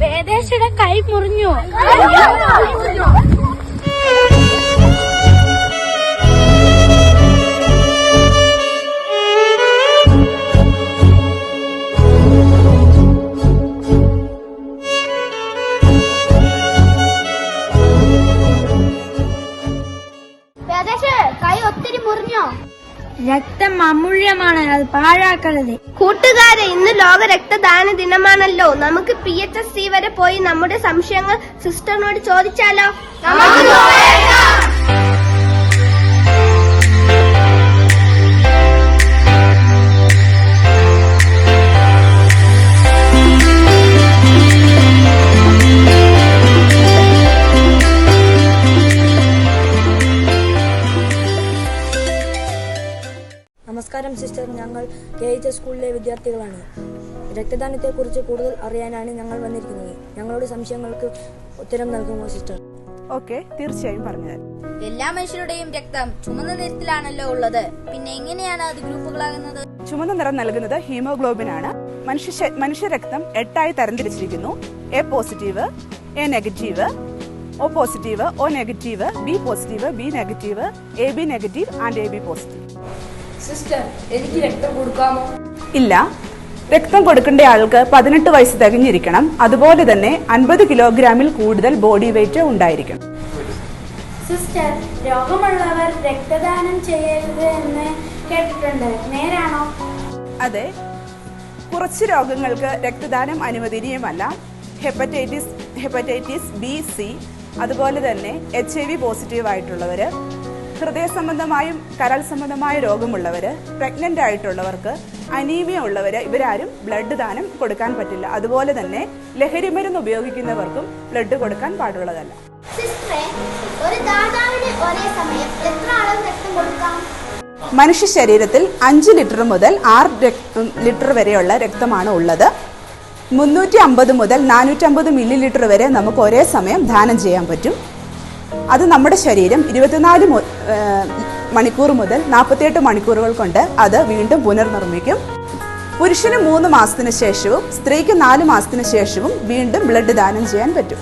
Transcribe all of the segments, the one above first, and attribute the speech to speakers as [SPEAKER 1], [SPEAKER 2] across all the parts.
[SPEAKER 1] വേദേശയുടെ കൈ മുറിഞ്ഞു.
[SPEAKER 2] കൈ ഒത്തിരി മുറിഞ്ഞോ?
[SPEAKER 1] രക്തം അമൂല്യമാണ്, അത് പാഴാക്കരുത്.
[SPEAKER 2] കൂട്ടുകാരെ, ഇന്ന് ലോക രക്തദാന ദിനമാണല്ലോ. നമുക്ക് PHSC വരെ പോയി നമ്മുടെ സംശയങ്ങൾ സിസ്റ്ററിനോട് ചോദിച്ചാലോ?
[SPEAKER 3] നമസ്കാരം സിസ്റ്റർ, ഞങ്ങൾ KHS സ്കൂളിലെ വിദ്യാർത്ഥികളാണ്. രക്തദാനത്തെക്കുറിച്ച് കൂടുതൽ അറിയാനാണ് ഞങ്ങൾ വന്നിരിക്കുന്നത്. ഞങ്ങളുടെ സംശയങ്ങൾക്ക് ഉത്തരം നൽകുമോ സിസ്റ്റർ?
[SPEAKER 4] ഓക്കെ, തീർച്ചയായും പറഞ്ഞുതരാം.
[SPEAKER 5] എല്ലാ മനുഷ്യരുടെയും രക്തം ചുമന്ന നിറത്തിലാണല്ലോ ഉള്ളത്. പിന്നെ എങ്ങനെയാണ് അത് ഗ്രൂപ്പുകളാകുന്നത്?
[SPEAKER 4] ചുമന്ന നിറം നൽകുന്നത് ഹീമോഗ്ലോബിൻ ആണ്. മനുഷ്യ രക്തം 8ആയി തരംതിരിച്ചിരിക്കുന്നു. A positive, A negative, O positive, O negative, B positive, B negative, AB negative and AB positive.
[SPEAKER 3] Sister, എനിക്ക് രക്തം കൊടുക്കാമോ?
[SPEAKER 4] ഇല്ല. രക്തം കൊടുക്കേണ്ട ആൾക്ക് 18 വയസ്സ് തികഞ്ഞിരിക്കണം. അതുപോലെ തന്നെ 50 കിലോഗ്രാമിൽ കൂടുതൽ ബോഡി വെയിറ്റ് ഉണ്ടായിരിക്കണം.
[SPEAKER 1] സിസ്റ്റർ, രോഗമുള്ളവർ രക്തദാനം ചെയ്യരുത് എന്ന് കേട്ടിട്ടുണ്ട്, നേരാണോ?
[SPEAKER 4] അതെ, കുറച്ച് രോഗങ്ങൾക്ക് രക്തദാനം അനുവദനീയമല്ല. ഹെപ്പറ്റൈറ്റിസ് B, C, അതുപോലെ തന്നെ HIV പോസിറ്റീവ് ആയിട്ടുള്ളവര്, ഹൃദയ സംബന്ധമായും കരൾ സംബന്ധമായ രോഗമുള്ളവര്, പ്രഗ്നന്റ് ആയിട്ടുള്ളവർക്ക്, അനീമിയ ഉള്ളവര്, ഇവരാരും ബ്ലഡ് ദാനം കൊടുക്കാൻ പറ്റില്ല. അതുപോലെ തന്നെ ലഹരി മരുന്ന് ഉപയോഗിക്കുന്നവർക്കും ബ്ലഡ് കൊടുക്കാൻ പാടുള്ളതല്ല. മനുഷ്യ ശരീരത്തിൽ 5 ലിറ്റർ മുതൽ 6 ലിറ്റർ വരെയുള്ള രക്തമാണ് ഉള്ളത്. 350 മുതൽ 450 മില്ലി ലിറ്റർ വരെ നമുക്ക് ഒരേ സമയം ദാനം ചെയ്യാൻ പറ്റും. അത് നമ്മുടെ ശരീരം 24 മണിക്കൂർ മുതൽ 48 മണിക്കൂറുകൾ കൊണ്ട് അത് വീണ്ടും പുനർനിർമ്മിക്കും. പുരുഷന് 3 മാസത്തിന് ശേഷവും സ്ത്രീക്ക് 4 മാസത്തിന് ശേഷവും വീണ്ടും ബ്ലഡ് ദാനം ചെയ്യാൻ പറ്റും.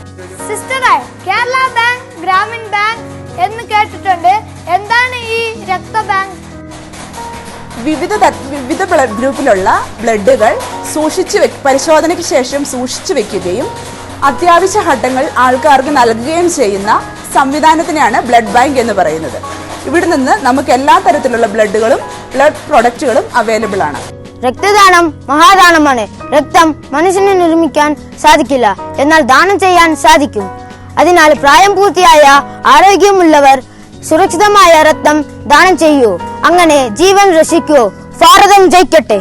[SPEAKER 2] സിസ്റ്ററെ, കേരള ബാങ്ക്, ഗ്രാമീൺ ബാങ്ക് എന്ന് കേട്ടിട്ടുണ്ട്. എന്താണ് ഈ രക്തബാങ്ക്?
[SPEAKER 4] വിവിധ ബ്ലഡ് ഗ്രൂപ്പിലുള്ള ബ്ലഡുകൾ പരിശോധനയ്ക്ക് ശേഷം സൂക്ഷിച്ചു വെക്കുകയും അത്യാവശ്യ ഘട്ടങ്ങൾ ആൾക്കാർക്ക് നൽകുകയും ചെയ്യുന്ന സംവിധാനത്തിനെയാണ് ബ്ലഡ് ബാങ്ക് എന്ന് പറയുന്നത്. ഇവിടെ നിന്ന് നമുക്ക് എല്ലാ തരത്തിലുള്ള ബ്ലഡുകളും ബ്ലഡ് പ്രൊഡക്റ്റുകളും അവൈലബിൾ ആണ്.
[SPEAKER 6] രക്തദാനം മഹാദാനമാണ്. രക്തം മനുഷ്യന് നിർമ്മിക്കാൻ സാധിക്കില്ല, എന്നാൽ ദാനം ചെയ്യാൻ സാധിക്കും. അതിനാൽ പ്രായം പൂർത്തിയായ ആരോഗ്യമുള്ളവർ സുരക്ഷിതമായ രക്തം ദാനം ചെയ്യൂ. അങ്ങനെ ജീവൻ രക്ഷിക്കൂ. ഭാരതം ജയിക്കട്ടെ.